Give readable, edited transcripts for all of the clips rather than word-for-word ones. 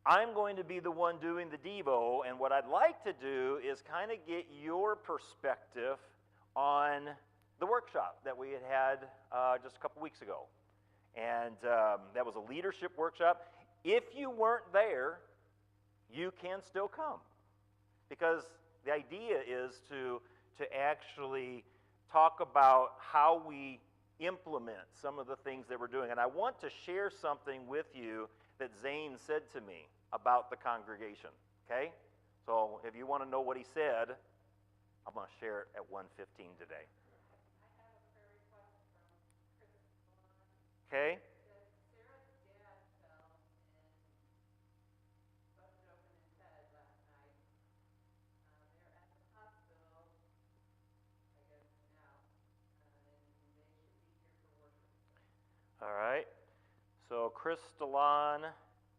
I'm going to be the one doing the Devo, and what I'd like to do is kind of get your perspective on the workshop that we had just a couple weeks ago. And that was a leadership workshop. If you weren't there, you can still come, because the idea is to actually talk about how we implement some of the things that we're doing. And I want to share something with you that Zane said to me about the congregation, okay? So if you want to know what he said, I'm going to share it at 1:15 today. I have a prayer request from Chris. Okay? Sarah's dad fell and busted open his head last night. They're at the hospital, I guess now, and they should be here for worship. All right. So Chris Stallon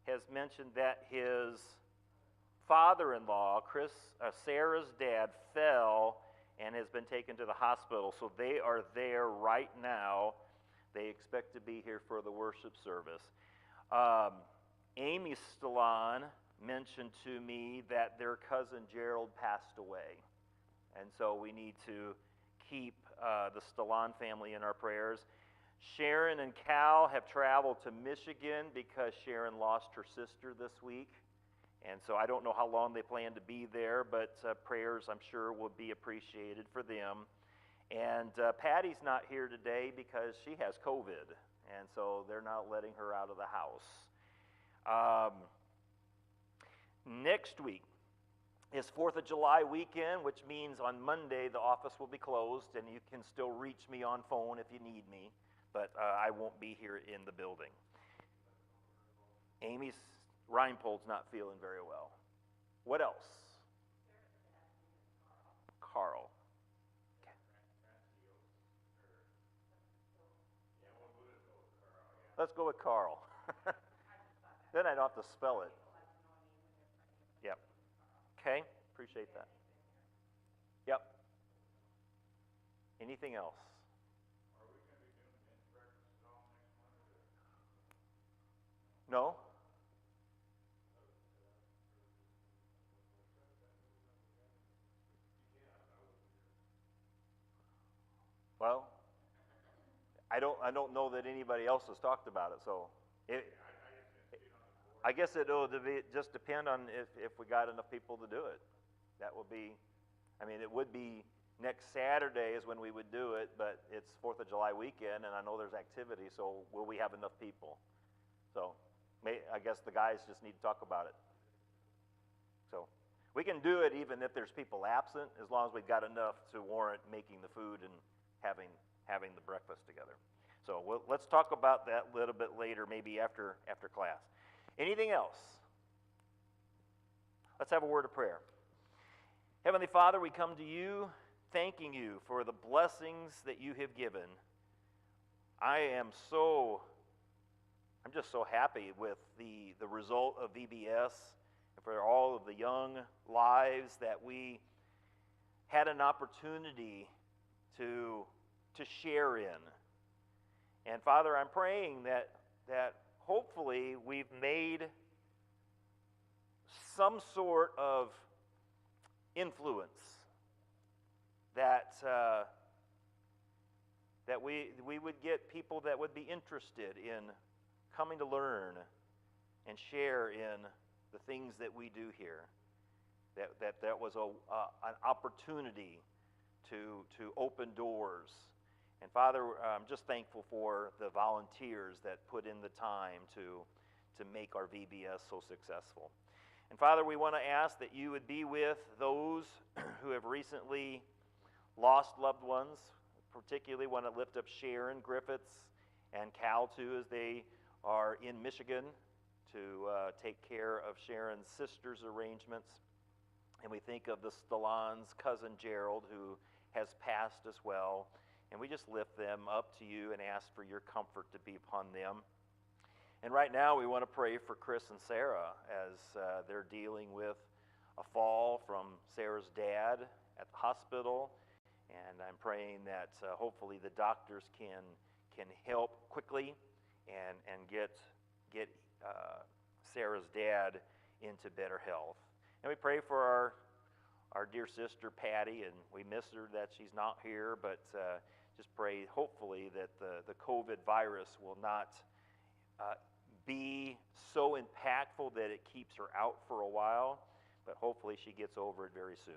has mentioned that his father-in-law, Sarah's dad, fell and has been taken to the hospital. So they are there right now. They expect to be here for the worship service. Amy Stallon mentioned to me that their cousin Gerald passed away. And so we need to keep the Stallon family in our prayers. Sharon and Cal have traveled to Michigan because Sharon lost her sister this week. And so I don't know how long they plan to be there, but prayers, I'm sure, will be appreciated for them. And Patty's not here today because she has COVID, and so they're not letting her out of the house. Next week is 4th of July weekend, which means on Monday the office will be closed, and you can still reach me on phone if you need me, but I won't be here in the building. Amy's Reinpold's not feeling very well. What else? Carl. Okay. Let's go with Carl. Then I don't have to spell it. Yep. Okay, appreciate that. Yep. Anything else? Are we going to be doing men's breakfast at all next month? No? Well, I don't know that anybody else has talked about it, so I guess it'll just depend on if we got enough people to do it. That would be, I mean, it would be next Saturday is when we would do it, but it's 4th of July weekend, and I know there's activity, so will we have enough people? So I guess the guys just need to talk about it. So we can do it even if there's people absent, as long as we've got enough to warrant making the food and having the breakfast together. So let's talk about that a little bit later, maybe after class. Anything else? Let's have a word of prayer. Heavenly Father, we come to you thanking you for the blessings that you have given. I'm just so happy with the result of VBS and for all of the young lives that we had an opportunity to share in. And Father, I'm praying that hopefully we've made some sort of influence, that we would get people that would be interested in coming to learn and share in the things that we do here. That was an opportunity to open doors. And Father, I'm just thankful for the volunteers that put in the time to make our VBS so successful. And Father, we want to ask that you would be with those who have recently lost loved ones, particularly want to lift up Sharon Griffiths and Cal too, as they are in Michigan to take care of Sharon's sister's arrangements. And we think of the Stallon's cousin Gerald, who has passed as well. And we just lift them up to you and ask for your comfort to be upon them. And right now we want to pray for Chris and Sarah as they're dealing with a fall from Sarah's dad at the hospital. And I'm praying that hopefully the doctors can help quickly and get Sarah's dad into better health. And we pray for our dear sister Patty, and we miss her that she's not here, but just pray hopefully that the COVID virus will not be so impactful that it keeps her out for a while, but hopefully she gets over it very soon.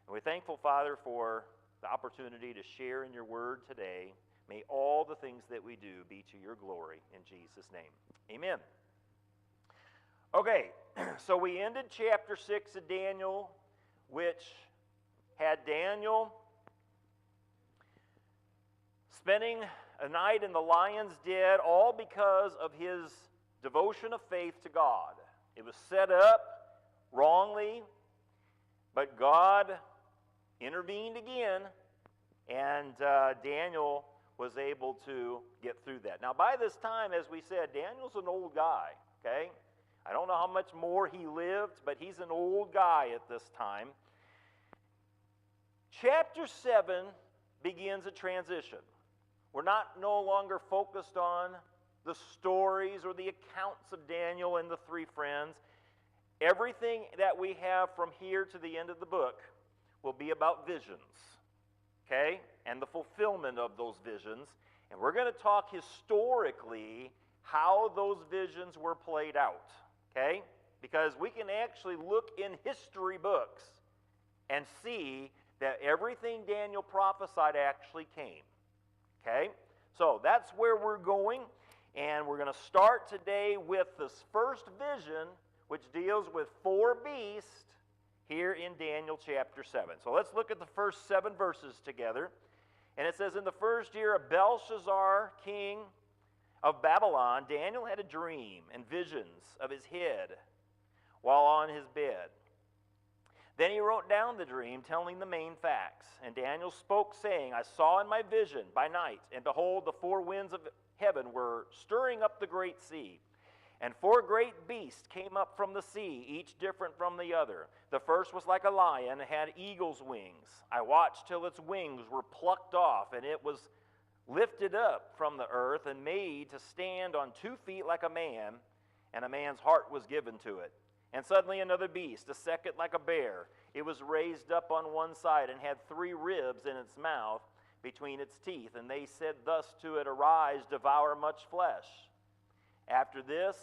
And we're thankful, Father, for the opportunity to share in your word today. May all the things that we do be to your glory in Jesus' name. Amen. Okay, so we ended chapter 6 of Daniel, which had Daniel spending a night in the lion's den, all because of his devotion of faith to God. It was set up wrongly, but God intervened again, and Daniel was able to get through that. Now, by this time, as we said, Daniel's an old guy, okay? I don't know how much more he lived, but he's an old guy at this time. Chapter 7 begins a transition. We're no longer focused on the stories or the accounts of Daniel and the three friends. Everything that we have from here to the end of the book will be about visions, okay, and the fulfillment of those visions. And we're going to talk historically how those visions were played out, okay, because we can actually look in history books and see that everything Daniel prophesied actually came, okay? So that's where we're going, and we're going to start today with this first vision, which deals with 4 beasts here in Daniel chapter 7. So let's look at the first 7 verses together. And it says, in the first year of Belshazzar, king of Babylon, Daniel had a dream and visions of his head while on his bed. Then he wrote down the dream, telling the main facts. And Daniel spoke, saying, I saw in my vision by night, and behold, the 4 winds of heaven were stirring up the great sea. And 4 great beasts came up from the sea, each different from the other. The first was like a lion, and had eagle's wings. I watched till its wings were plucked off, and it was lifted up from the earth and made to stand on 2 feet like a man, and a man's heart was given to it. And suddenly another beast, a second like a bear. It was raised up on one side and had 3 ribs in its mouth between its teeth. And they said thus to it, Arise, devour much flesh. After this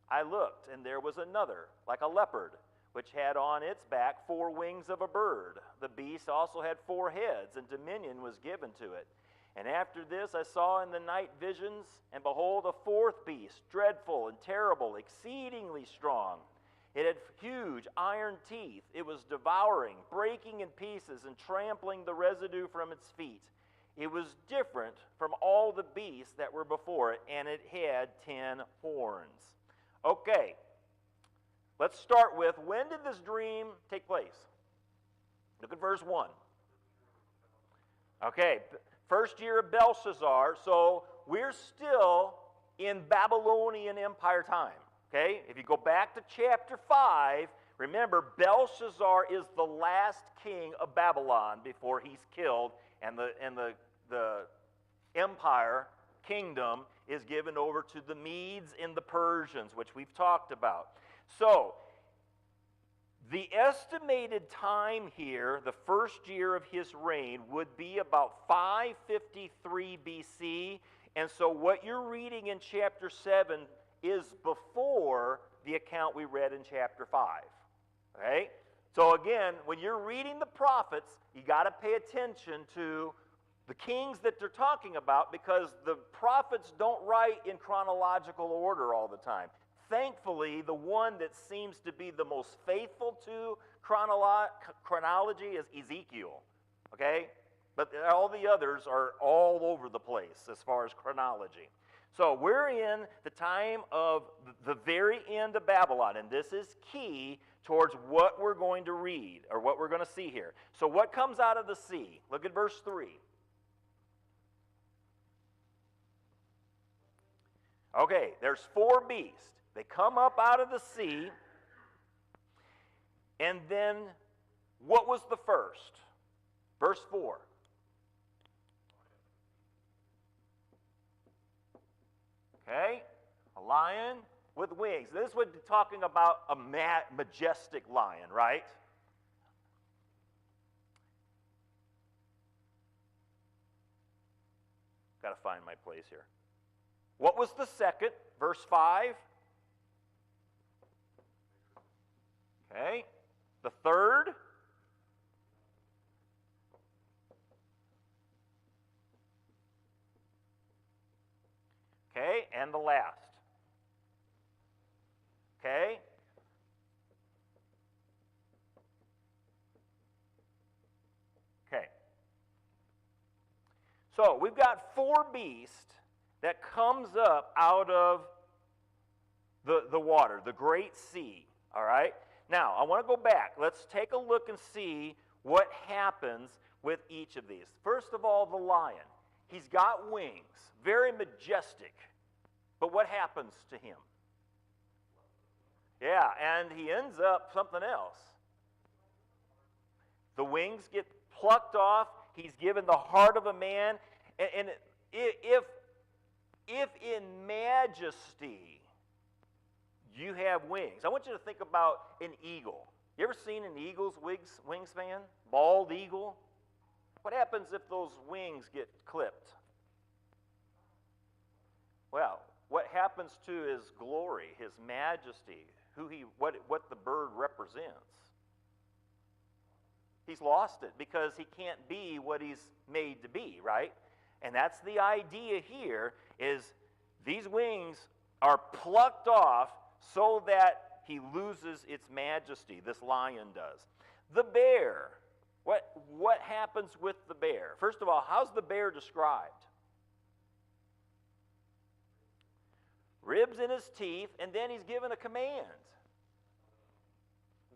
I looked, and there was another, like a leopard, which had on its back 4 wings of a bird. The beast also had 4 heads, and dominion was given to it. And after this I saw in the night visions, and behold, a 4th beast, dreadful and terrible, exceedingly strong. It had huge iron teeth. It was devouring, breaking in pieces, and trampling the residue from its feet. It was different from all the beasts that were before it, and it had 10 horns. Okay, let's start with, when did this dream take place? Look at verse 1. Okay, first year of Belshazzar, so we're still in Babylonian Empire time. Okay, if you go back to chapter 5, remember Belshazzar is the last king of Babylon before he's killed, and the empire, kingdom, is given over to the Medes and the Persians, which we've talked about. So, the estimated time here, the first year of his reign, would be about 553 BC, and so what you're reading in chapter 7 is before the account we read in chapter 5. Okay? So again, when you're reading the prophets, you got to pay attention to the kings that they're talking about, because the prophets don't write in chronological order all the time. Thankfully, the one that seems to be the most faithful to chronology is Ezekiel. Okay? But all the others are all over the place as far as chronology. So we're in the time of the very end of Babylon, and this is key towards what we're going to read, or what we're going to see here. So what comes out of the sea? Look at verse 3. Okay, there's 4 beasts. They come up out of the sea, and then what was the first? Verse 4. Okay, a lion, with wings. This would be talking about a majestic lion, right? Got to find my place here. What was the second? Verse 5. Okay. The third. Okay, and the last. Okay? Okay. So, we've got 4 beasts that comes up out of the water, the great sea, all right? Now, I want to go back. Let's take a look and see what happens with each of these. First of all, the lion. He's got wings, very majestic. But what happens to him? Yeah, and he ends up something else. The wings get plucked off. He's given the heart of a man. And if in majesty you have wings, I want you to think about an eagle. You ever seen an eagle's wingspan? Bald eagle? What happens if those wings get clipped? Well, what happens to his glory, his majesty, what the bird represents? He's lost it because he can't be what he's made to be, right? And that's the idea here, is these wings are plucked off so that he loses its majesty. This lion does. The bear. What happens with the bear? First of all, how's the bear described? Ribs in his teeth, and then he's given a command.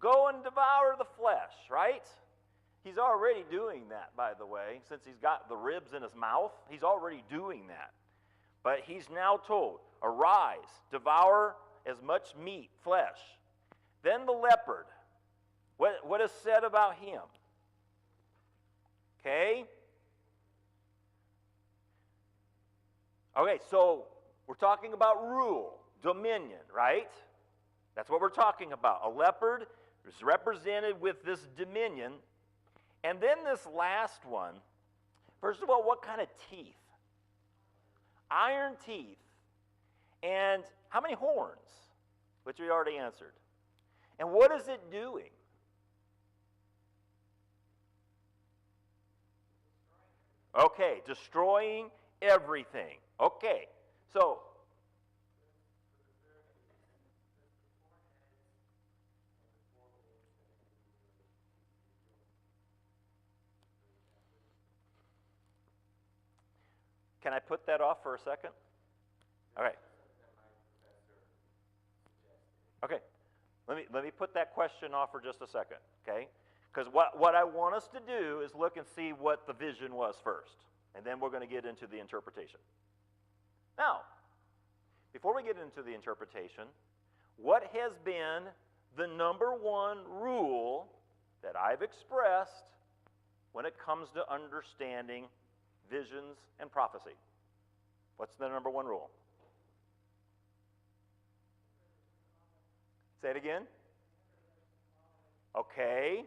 Go and devour the flesh, right? He's already doing that, by the way. Since he's got the ribs in his mouth, he's already doing that. But he's now told, arise, devour as much meat, flesh. Then the leopard. What is said about him? Okay? Okay, so we're talking about rule, dominion, right? That's what we're talking about. A leopard is represented with this dominion. And then this last one, first of all, what kind of teeth? Iron teeth. And how many horns? Which we already answered. And what is it doing? Okay, destroying everything. Okay, so can I put that off for a second? All right. Okay, let me put that question off for just a second, okay? Because what I want us to do is look and see what the vision was first, and then we're going to get into the interpretation. Now, before we get into the interpretation, what has been the number one rule that I've expressed when it comes to understanding visions and prophecy? What's the number one rule? Say it again. Okay.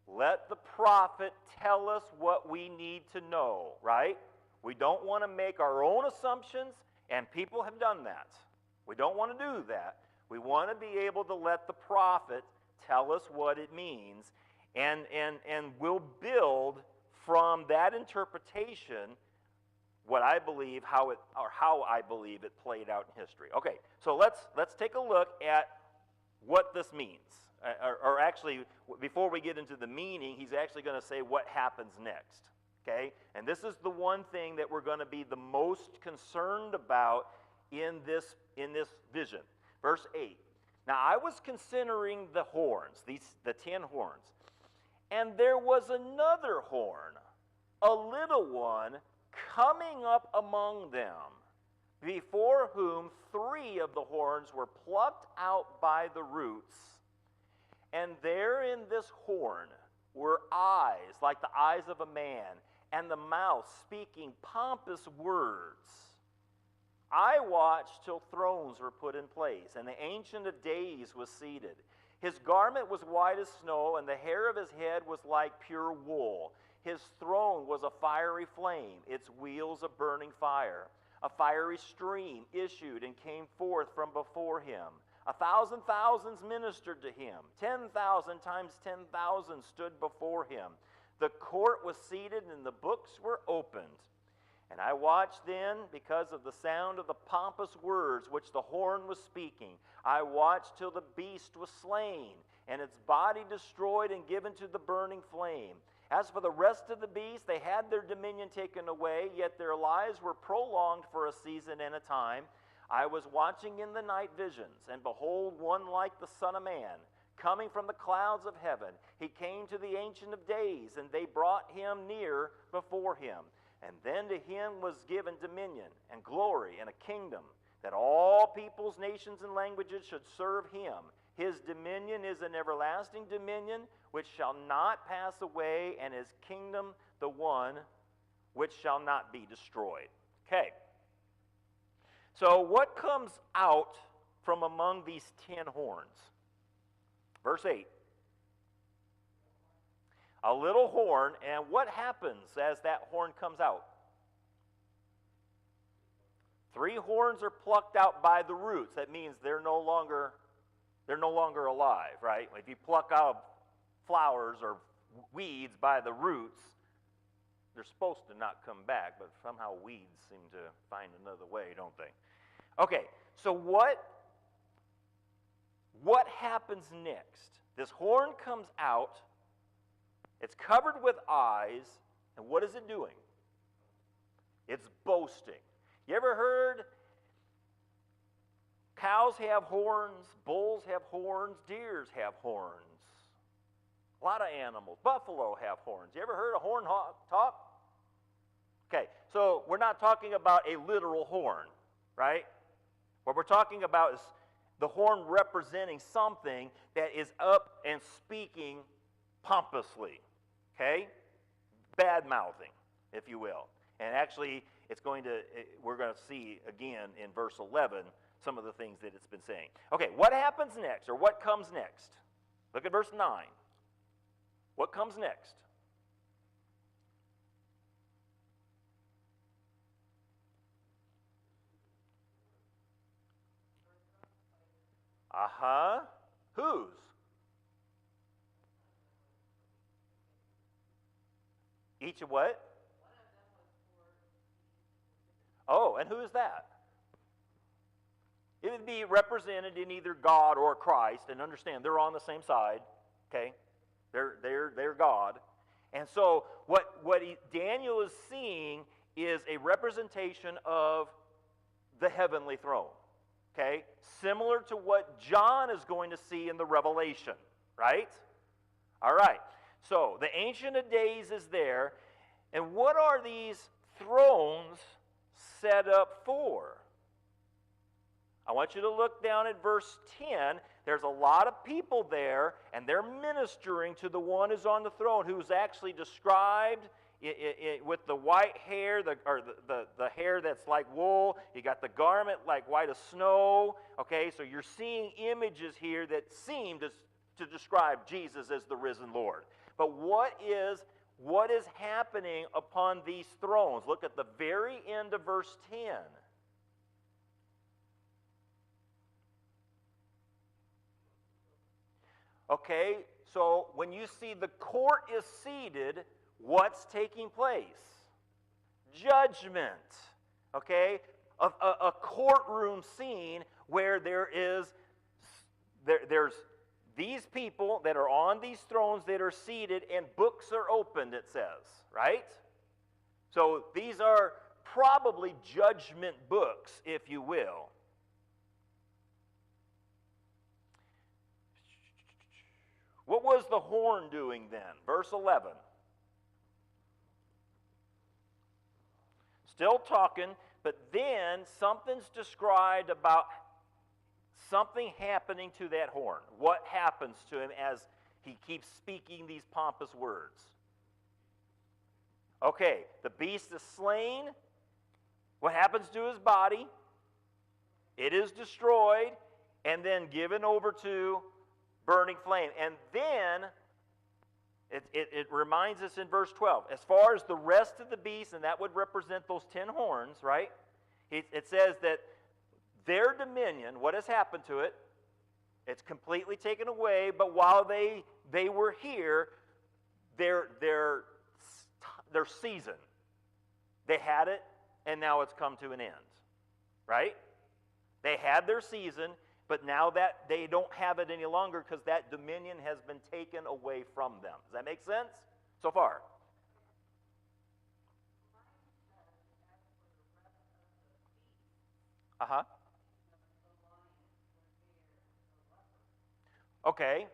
Let the prophet tell us what we need to know, right? We don't want to make our own assumptions, and people have done that. We don't want to do that. We want to be able to let the prophet tell us what it means, and we'll build from that interpretation what I believe, how I believe it played out in history. Okay, so let's take a look at what this means. Or actually, before we get into the meaning, he's actually going to say what happens next. Okay? And this is the one thing that we're going to be the most concerned about in this vision. Verse 8. Now I was considering the horns, the 10 horns, and there was another horn, a little one, coming up among them, before whom 3 of the horns were plucked out by the roots. And there in this horn were eyes like the eyes of a man, and the mouth speaking pompous words. I watched till thrones were put in place, and the Ancient of Days was seated. His garment was white as snow, and the hair of his head was like pure wool. His throne was a fiery flame, its wheels a burning fire. A fiery stream issued and came forth from before him. 1,000 thousands ministered to him. 10,000 times 10,000 stood before him. The court was seated, and the books were opened. And I watched then, because of the sound of the pompous words which the horn was speaking. I watched till the beast was slain, and its body destroyed and given to the burning flame. As for the rest of the beasts, they had their dominion taken away, yet their lives were prolonged for a season and a time. I was watching in the night visions, and behold, one like the Son of Man, coming from the clouds of heaven. He came to the Ancient of Days, and they brought him near before him. And then to him was given dominion and glory and a kingdom, that all peoples, nations, and languages should serve him. His dominion is an everlasting dominion which shall not pass away, and his kingdom the one which shall not be destroyed. Okay. So what comes out from among these 10 horns? Verse 8. A little horn, and what happens as that horn comes out? 3 horns are plucked out by the roots. That means they're no longer alive, right? If you pluck out flowers or weeds by the roots, they're supposed to not come back, but somehow weeds seem to find another way, don't they? Okay, so what happens next? This horn comes out. It's covered with eyes, and what is it doing? It's boasting. You ever heard cows have horns, bulls have horns, deers have horns? A lot of animals. Buffalo have horns. You ever heard a horn talk? Okay, so we're not talking about a literal horn, right? What we're talking about is the horn representing something that is up and speaking pompously. Okay? Bad-mouthing, if you will. And actually, we're going to see again in verse 11 some of the things that it's been saying. Okay, what happens next, or what comes next? Look at verse 9. What comes next? Whose? Each of what? Oh, and who is that? It would be represented in either God or Christ, and understand they're on the same side. Okay, they're God, and so Daniel is seeing is a representation of the heavenly throne. Okay, similar to what John is going to see in the Revelation, right? All right. So, the Ancient of Days is there, and what are these thrones set up for? I want you to look down at verse 10. There's a lot of people there, and they're ministering to the one who's on the throne, who's actually described with the white hair, the hair that's like wool. You got the garment like white as snow. Okay, so you're seeing images here that seem to describe Jesus as the risen Lord. But what is happening upon these thrones? Look at the very end of verse 10. Okay, so when you see the court is seated, what's taking place? Judgment. Okay, a courtroom scene where there's these people that are on these thrones that are seated, and books are opened, it says, right? So these are probably judgment books, if you will. What was the horn doing then? Verse 11. Still talking, but then something's described about something happening to that horn. What happens to him as he keeps speaking these pompous words? Okay, the beast is slain. What happens to his body? It is destroyed and then given over to burning flame. And then it reminds us in verse 12, as far as the rest of the beasts, and that would represent those 10 horns, right? It says that their dominion, what has happened to it, it's completely taken away, but while they were here, their season, they had it, and now it's come to an end, right? They had their season, but now that they don't have it any longer because that dominion has been taken away from them. Does that make sense so far? Uh-huh. Okay.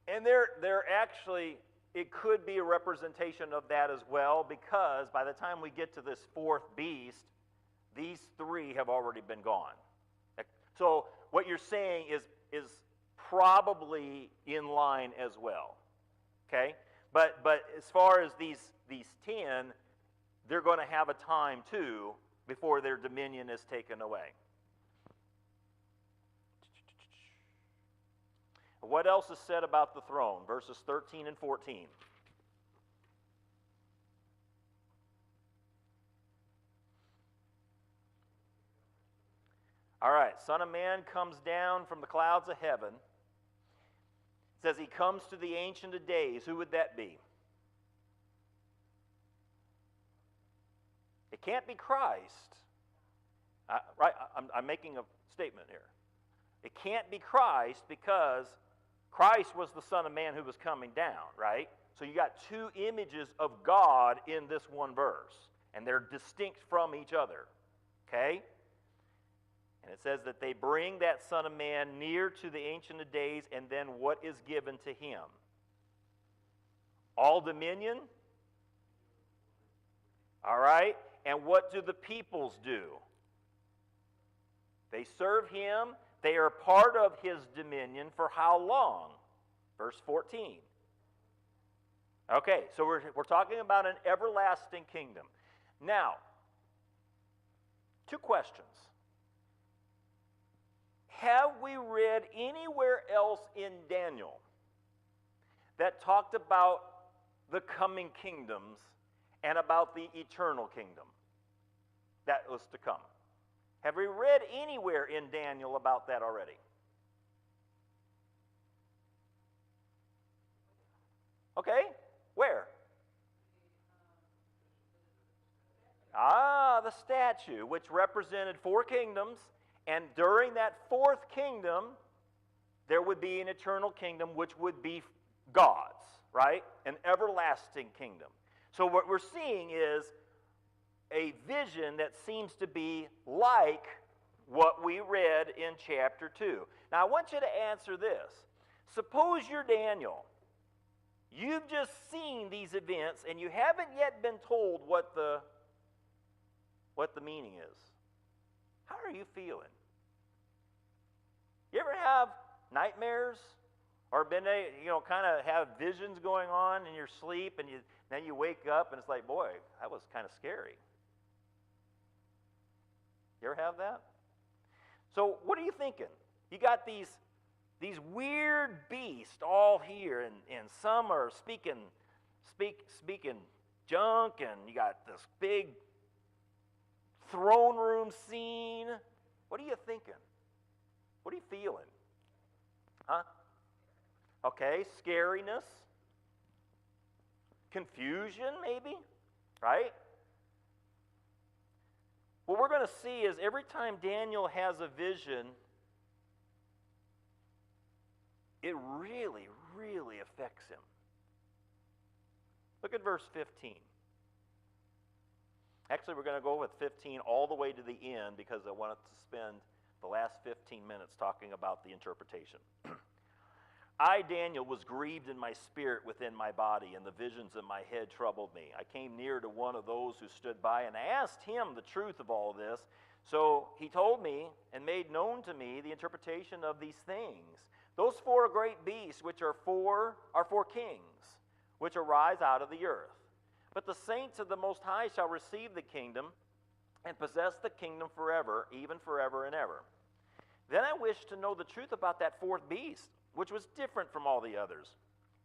And they're actually, it could be a representation of that as well, because by the time we get to this fourth beast, these three have already been gone. So what you're saying is probably in line as well. Okay? But as far as these 10, they're going to have a time too before their dominion is taken away. What else is said about the throne? Verses 13 and 14. All right, Son of Man comes down from the clouds of heaven. It says he comes to the Ancient of Days. Who would that be? It can't be Christ. Right? I'm making a statement here. It can't be Christ because Christ was the Son of Man who was coming down, right? So you got two images of God in this one verse, and they're distinct from each other, okay? And it says that they bring that Son of Man near to the Ancient of Days, and then what is given to him? All dominion? All right? And what do the peoples do? They serve him. They are part of his dominion for how long? Verse 14. Okay, so we're talking about an everlasting kingdom. Now, two questions. Have we read anywhere else in Daniel that talked about the coming kingdoms and about the eternal kingdom that was to come? Have we read anywhere in Daniel about that already? Okay, where? The statue, which represented four kingdoms, and during that fourth kingdom, there would be an eternal kingdom, which would be God's, right? An everlasting kingdom. So what we're seeing is a vision that seems to be like what we read in chapter 2. Now, I want you to answer this. Suppose you're Daniel. You've just seen these events, and you haven't yet been told what the meaning is. How are you feeling? You ever have nightmares? Or been, kind of have visions going on in your sleep, and then you wake up, and it's like, boy, that was kind of scary. You ever have that? So what are you thinking? You got these weird beasts all here, and some are speaking junk, and you got this big throne room scene. What are you thinking? What are you feeling? Huh? Okay, scariness, confusion maybe, right? What we're going to see is every time Daniel has a vision, it really, really affects him. Look at verse 15. Actually, we're going to go with 15 all the way to the end because I wanted to spend the last 15 minutes talking about the interpretation. I, Daniel, was grieved in my spirit within my body, and the visions in my head troubled me. I came near to one of those who stood by, and I asked him the truth of all this. So he told me and made known to me the interpretation of these things. Those four great beasts, which are four kings, which arise out of the earth. But the saints of the Most High shall receive the kingdom and possess the kingdom forever, even forever and ever. Then I wished to know the truth about that fourth beast, which was different from all the others,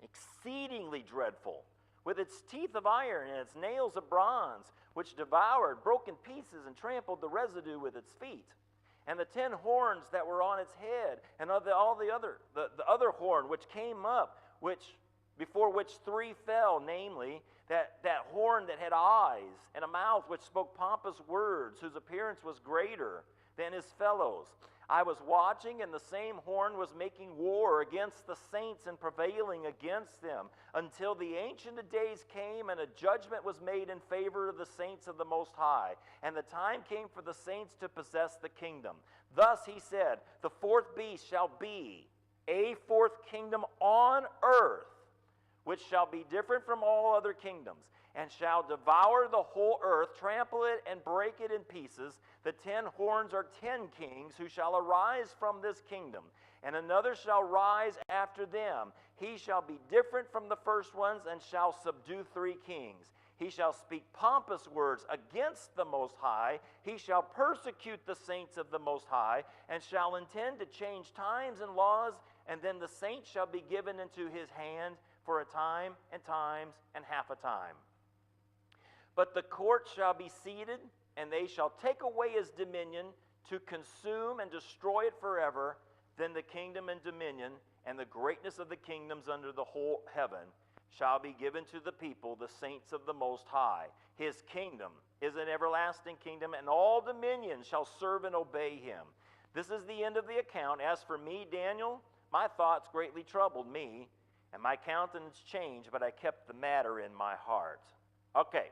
exceedingly dreadful, with its teeth of iron and its nails of bronze, which devoured, broke in pieces, and trampled the residue with its feet. And the 10 horns that were on its head, and of the other horn which came up, before which 3 fell, namely, that horn that had eyes and a mouth which spoke pompous words, whose appearance was greater than his fellows. I was watching, and the same horn was making war against the saints and prevailing against them, until the Ancient of Days came, and a judgment was made in favor of the saints of the Most High. And the time came for the saints to possess the kingdom. Thus he said, the fourth beast shall be a fourth kingdom on earth, which shall be different from all other kingdoms, and shall devour the whole earth, trample it, and break it in pieces. The 10 horns are 10 kings, who shall arise from this kingdom, and another shall rise after them. He shall be different from the first ones, and shall subdue 3 kings. He shall speak pompous words against the Most High. He shall persecute the saints of the Most High, and shall intend to change times and laws, and then the saints shall be given into his hand for a time and times and half a time. But the court shall be seated, and they shall take away his dominion to consume and destroy it forever. Then the kingdom and dominion and the greatness of the kingdoms under the whole heaven shall be given to the people, the saints of the Most High. His kingdom is an everlasting kingdom, and all dominions shall serve and obey him. This is the end of the account. As for me, Daniel, my thoughts greatly troubled me, and my countenance changed, but I kept the matter in my heart. Okay,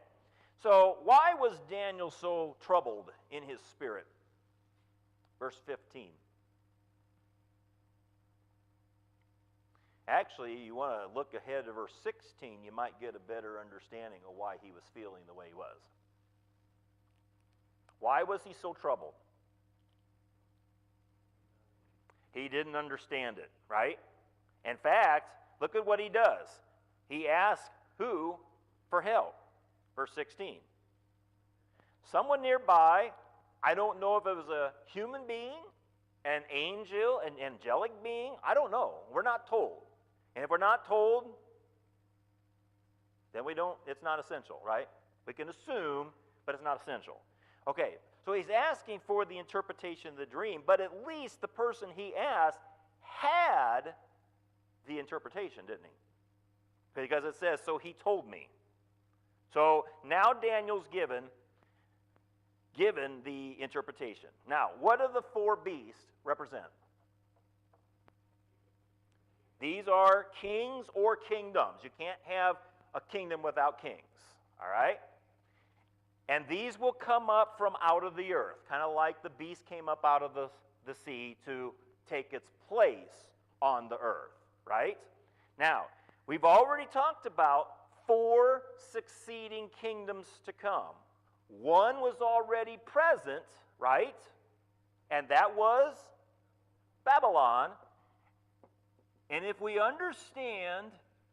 so why was Daniel so troubled in his spirit? Verse 15. Actually, you want to look ahead to verse 16, you might get a better understanding of why he was feeling the way he was. Why was he so troubled? He didn't understand it, right? In fact, look at what he does. He asks who for help? Verse 16. Someone nearby, I don't know if it was a human being, an angel, an angelic being, I don't know. We're not told. And if we're not told, then it's not essential, right? We can assume, but it's not essential. Okay, so he's asking for the interpretation of the dream, but at least the person he asked had the interpretation, didn't he? Because it says, so he told me. So now Daniel's given the interpretation. Now, what do the 4 beasts represent? These are kings or kingdoms. You can't have a kingdom without kings, all right? And these will come up from out of the earth, kind of like the beast came up out of the sea to take its place on the earth, right? Now, we've already talked about 4 succeeding kingdoms to come. One was already present, right? And that was Babylon. And if we understand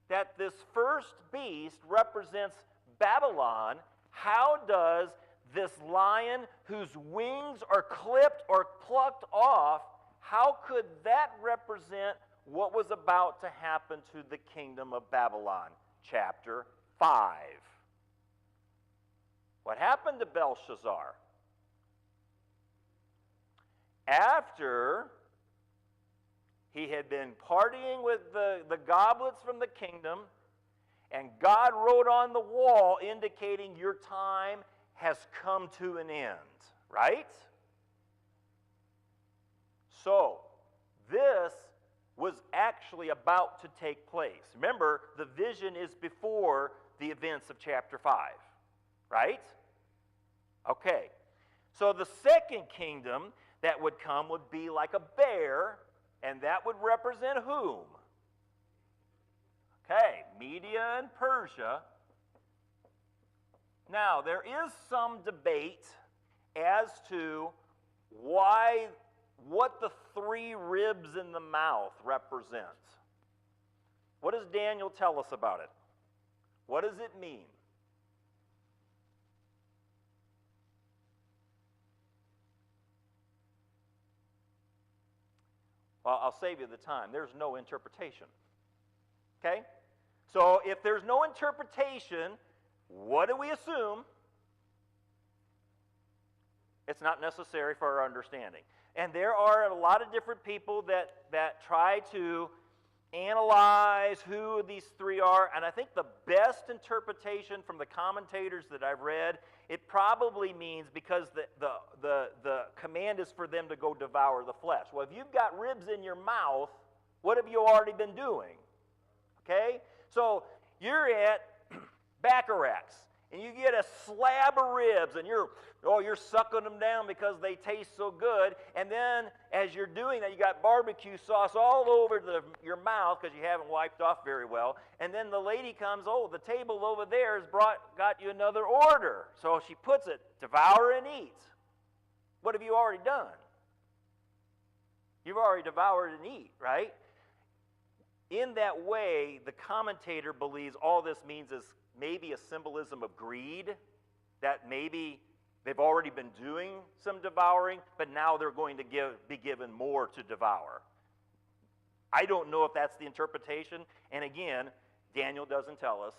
that this first beast represents Babylon, how does this lion whose wings are clipped or plucked off, how could that represent what was about to happen to the kingdom of Babylon? Chapter 5. What happened to Belshazzar? After he had been partying with the goblets from the kingdom, and God wrote on the wall indicating your time has come to an end, right? So, this was actually about to take place. Remember, the vision is before the events of chapter 5, right? Okay. So the second kingdom that would come would be like a bear, and that would represent whom? Okay, Media and Persia. Now, there is some debate as to what the 3 ribs in the mouth represent. What does Daniel tell us about it? What does it mean? Well, I'll save you the time. There's no interpretation. Okay? So if there's no interpretation, what do we assume? It's not necessary for our understanding. And there are a lot of different people that try to analyze who these three are, and I think the best interpretation from the commentators that I've read, it probably means because the command is for them to go devour the flesh. Well, if you've got ribs in your mouth, what have you already been doing? Okay? So you're at Bacharach's, and you get a slab of ribs, and you're sucking them down because they taste so good. And then as you're doing that, you got barbecue sauce all over your mouth because you haven't wiped off very well. And then the lady comes, the table over there has got you another order. So she puts it, devour and eat. What have you already done? You've already devoured and eat, right? In that way, the commentator believes all this means is maybe a symbolism of greed, that maybe they've already been doing some devouring, but now they're going to be given more to devour. I don't know if that's the interpretation, and again, Daniel doesn't tell us,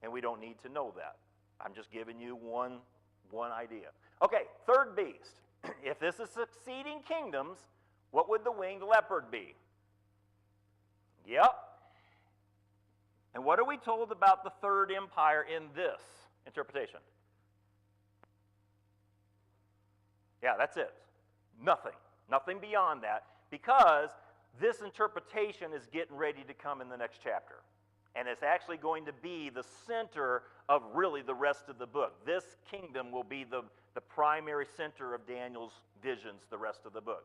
and we don't need to know that. I'm just giving you one idea. Okay, third beast. If this is succeeding kingdoms, what would the winged leopard be? Yep. And what are we told about the third empire in this interpretation? Yeah, that's it. Nothing. Nothing beyond that, because this interpretation is getting ready to come in the next chapter. And it's actually going to be the center of really the rest of the book. This kingdom will be the primary center of Daniel's visions the rest of the book.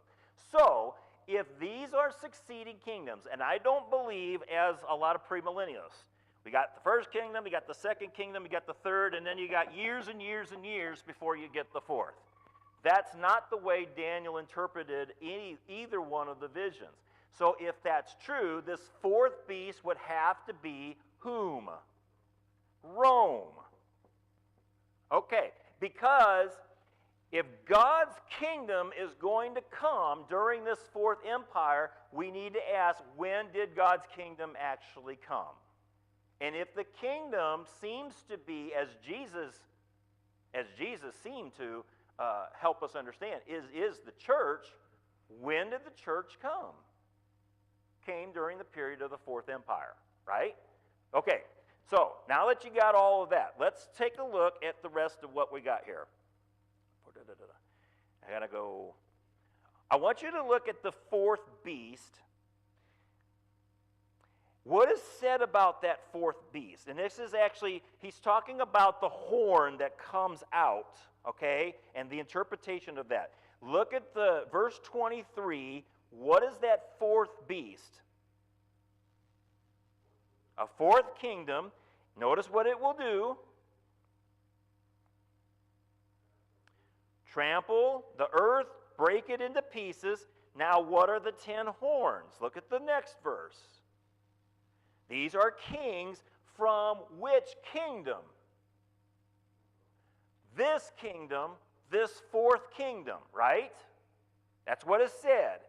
So, if these are succeeding kingdoms, and I don't believe, as a lot of premillennialists, we got the first kingdom, we got the second kingdom, we got the third, and then you got years and years and years before you get the fourth. That's not the way Daniel interpreted either one of the visions. So if that's true, this fourth beast would have to be whom? Rome. Okay, because if God's kingdom is going to come during this fourth empire, we need to ask, when did God's kingdom actually come? And if the kingdom seems to be, as Jesus seemed to help us understand, is the church, when did the church come? Came during the period of the fourth empire, right? Okay, so now that you got all of that, let's take a look at the rest of what we got here. I gotta go. I want you to look at the fourth beast. What is said about that fourth beast? And this is actually, he's talking about the horn that comes out, okay, and the interpretation of that. Look at the verse 23. What is that fourth beast? A fourth kingdom. Notice what it will do. Trample the earth, break it into pieces. Now, what are the 10 horns? Look at the next verse. These are kings from which kingdom? This kingdom, this fourth kingdom, right? That's what is said.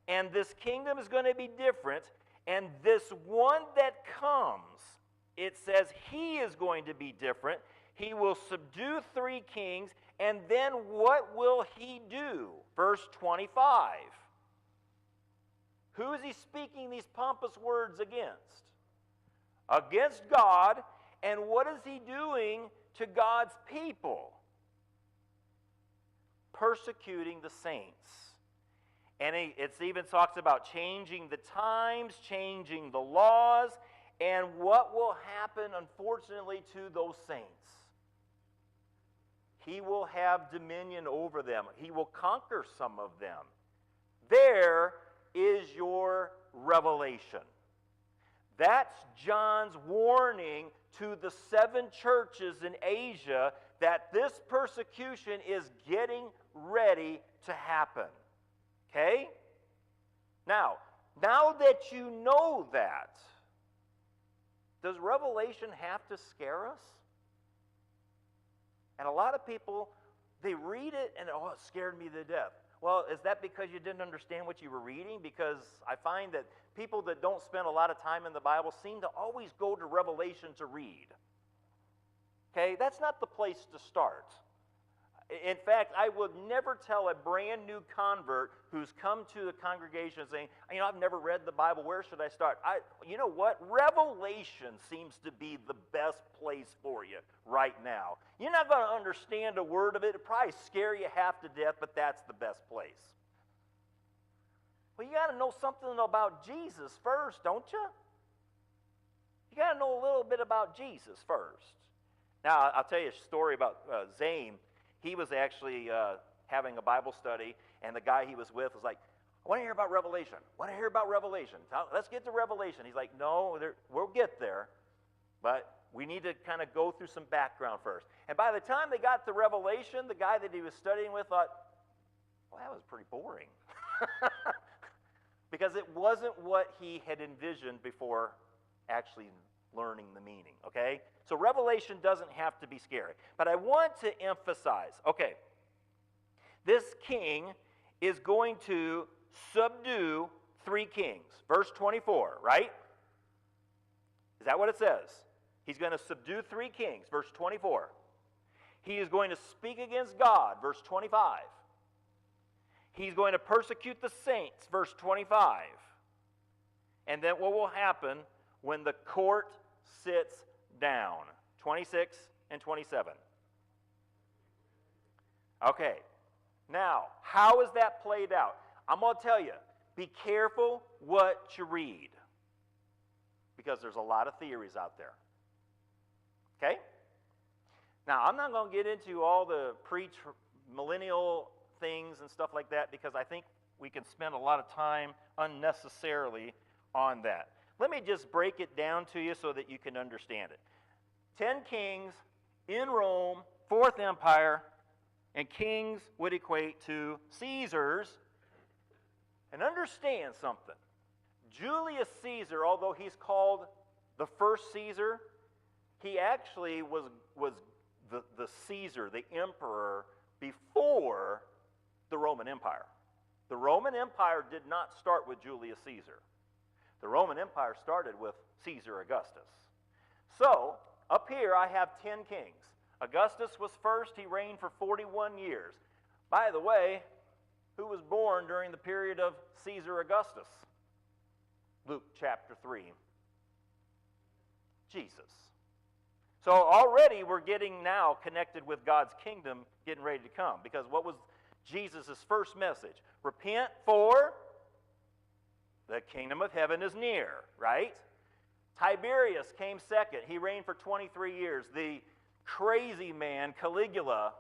And this kingdom is going to be different. And this one that comes, it says he is going to be different. He will subdue 3 kings. And then what will he do? Verse 25. Who is he speaking these pompous words against? Against God. And what is he doing to God's people? Persecuting the saints. And it even talks about changing the times, changing the laws, and what will happen, unfortunately, to those saints. He will have dominion over them. He will conquer some of them. There is your revelation. That's John's warning to the 7 churches in Asia that this persecution is getting ready to happen. Okay? Now that you know that, does Revelation have to scare us? And a lot of people, they read it and, it scared me to death. Well, is that because you didn't understand what you were reading? Because I find that people that don't spend a lot of time in the Bible seem to always go to Revelation to read. Okay, that's not the place to start. In fact, I would never tell a brand new convert who's come to the congregation saying, I've never read the Bible, where should I start? You know what? Revelation seems to be the best place for you right now. You're not going to understand a word of it. It'll probably scare you half to death, but that's the best place. Well, you got to know something about Jesus first, don't you? You got to know a little bit about Jesus first. Now, I'll tell you a story about Zane. He was actually having a Bible study, and the guy he was with was like, I want to hear about Revelation. I want to hear about Revelation. Let's get to Revelation. He's like, no, we'll get there, but we need to kind of go through some background first. And by the time they got to Revelation, the guy that he was studying with thought, well, that was pretty boring. Because it wasn't what he had envisioned before actually learning the meaning, okay? So Revelation doesn't have to be scary. But I want to emphasize, okay, this king is going to subdue 3 kings. Verse 24, right? Is that what it says? He's going to subdue 3 kings, verse 24. He is going to speak against God, verse 25. He's going to persecute the saints, verse 25. And then what will happen when the court sits down? 26 and 27. Okay. Now, how is that played out? I'm going to tell you, be careful what you read, because there's a lot of theories out there. Okay? Now, I'm not going to get into all the pre-millennial things and stuff like that, because I think we can spend a lot of time unnecessarily on that. Let me just break it down to you so that you can understand it. 10 kings in Rome, 4th Empire, and kings would equate to Caesars. And understand something. Julius Caesar, although he's called the first Caesar, he actually was the Caesar, the emperor, before the Roman Empire. The Roman Empire did not start with Julius Caesar. The Roman Empire started with Caesar Augustus. So, up here I have 10 kings. Augustus was first. He reigned for 41 years. By the way, who was born during the period of Caesar Augustus? Luke chapter 3. Jesus. So already we're getting now connected with God's kingdom getting ready to come. Because what was Jesus' first message? Repent, for the kingdom of heaven is near, right? Tiberius came second. He reigned for 23 years. The crazy man, Caligula,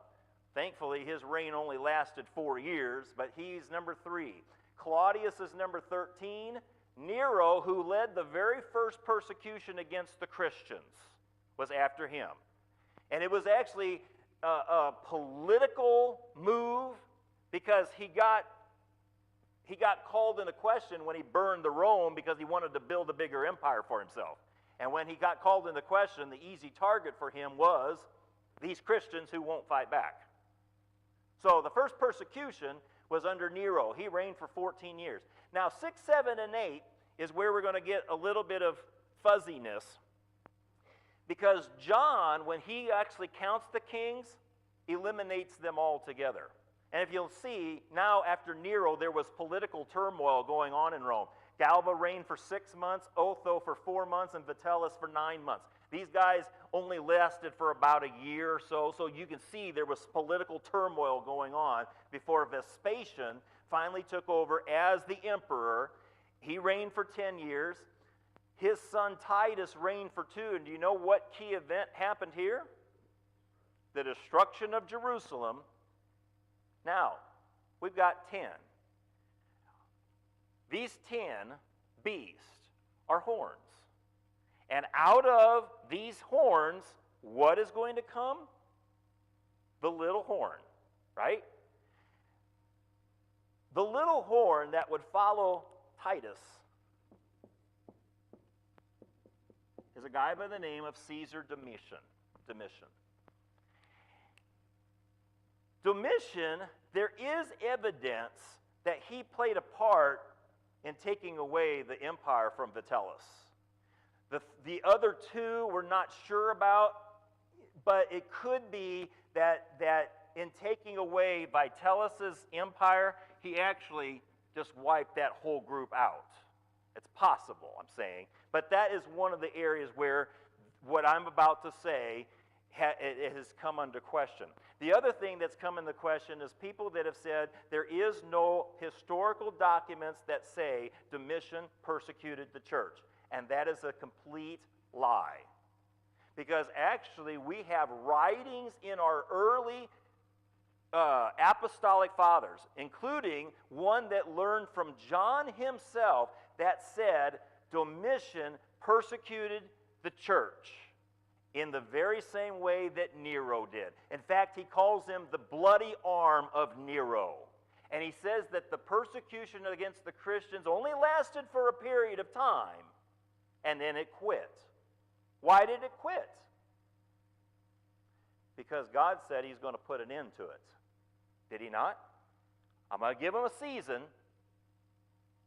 thankfully his reign only lasted 4 years, but he's number 3. Claudius is number 13. Nero, who led the very first persecution against the Christians, was after him. And it was actually a political move, because he got called into question when he burned the Rome, because he wanted to build a bigger empire for himself. And when he got called into question, the easy target for him was these Christians who won't fight back. So the first persecution was under Nero. He reigned for 14 years. Now 6, 7, and 8 is where we're going to get a little bit of fuzziness, because John, when he actually counts the kings, eliminates them all together. And if you'll see, now after Nero, there was political turmoil going on in Rome. Galba reigned for 6 months, Otho for 4 months, and Vitellius for 9 months. These guys only lasted for about a year or so, so you can see there was political turmoil going on before Vespasian finally took over as the emperor. He reigned for 10 years. His son Titus reigned for 2, and do you know what key event happened here? The destruction of Jerusalem. Now, we've got 10. These 10 beasts are horns. And out of these horns, what is going to come? The little horn, right? The little horn that would follow Titus is a guy by the name of Caesar Domitian. Domitian there is evidence that he played a part in taking away the empire from Vitellius. The other two we're not sure about, but it could be that in taking away Vitellius's empire, he actually just wiped that whole group out. It's possible, I'm saying. But that is one of the areas where what I'm about to say it has come under question. The other thing that's come into question is people that have said there is no historical documents that say Domitian persecuted the church. And that is a complete lie. Because actually we have writings in our early apostolic fathers, including one that learned from John himself that said Domitian persecuted the church in the very same way that Nero did. In fact, he calls him the bloody arm of Nero. And he says that the persecution against the Christians only lasted for a period of time, and then it quit. Why did it quit? Because God said he's going to put an end to it. Did he not? I'm going to give him a season,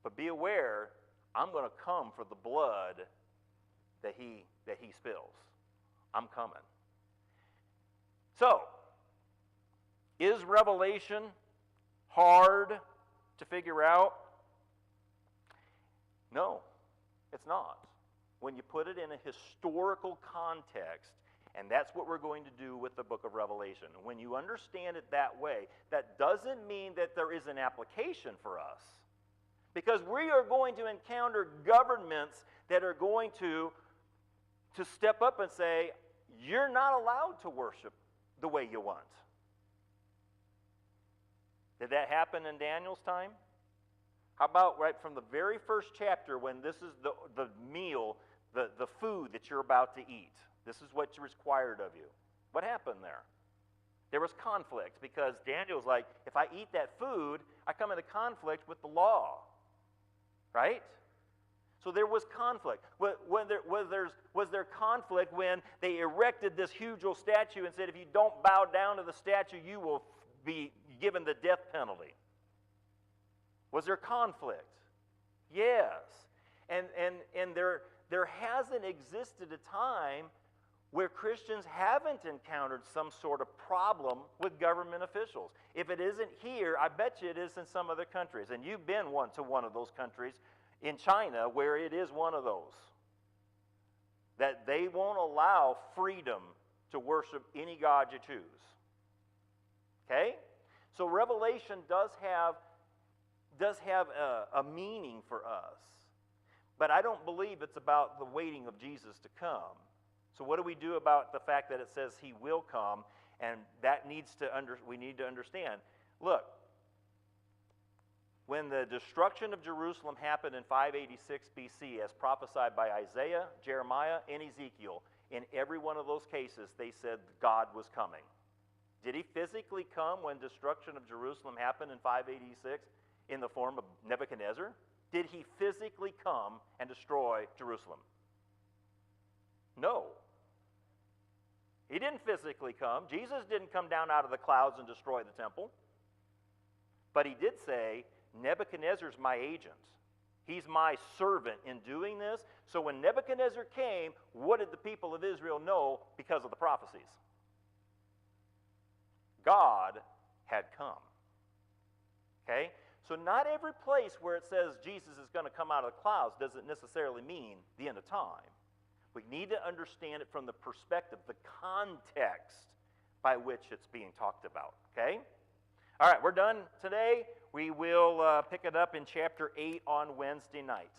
but be aware, I'm going to come for the blood that he spills. I'm coming. So, is Revelation hard to figure out? No, it's not. When you put it in a historical context, and that's what we're going to do with the book of Revelation. When you understand it that way, that doesn't mean that there is an application for us. Because we are going to encounter governments that are going to step up and say, you're not allowed to worship the way you want. Did that happen in Daniel's time? How about right from the very first chapter when this is the meal, the food that you're about to eat? This is what's required of you. What happened there? There was conflict because Daniel's like, if I eat that food, I come into conflict with the law. Right? So there was conflict. Was there conflict when they erected this huge old statue and said, if you don't bow down to the statue, you will be given the death penalty? Was there conflict? Yes. And there hasn't existed a time where Christians haven't encountered some sort of problem with government officials. If it isn't here, I bet you it is in some other countries. And you've been to one of those countries in China where it is one of those. That they won't allow freedom to worship any god you choose. Okay? So Revelation does have a meaning for us. But I don't believe it's about the waiting of Jesus to come. So what do we do about the fact that it says he will come? And that we need to understand. Look, when the destruction of Jerusalem happened in 586 BC, as prophesied by Isaiah, Jeremiah, and Ezekiel, in every one of those cases, they said God was coming. Did he physically come when destruction of Jerusalem happened in 586 in the form of Nebuchadnezzar? Did he physically come and destroy Jerusalem? No. He didn't physically come. Jesus didn't come down out of the clouds and destroy the temple. But he did say, Nebuchadnezzar's my agent. He's my servant in doing this. So when Nebuchadnezzar came, what did the people of Israel know because of the prophecies? God had come. Okay? So not every place where it says Jesus is going to come out of the clouds doesn't necessarily mean the end of time. We need to understand it from the perspective, the context by which it's being talked about. Okay? All right, we're done today. We will pick it up in chapter 8 on Wednesday night.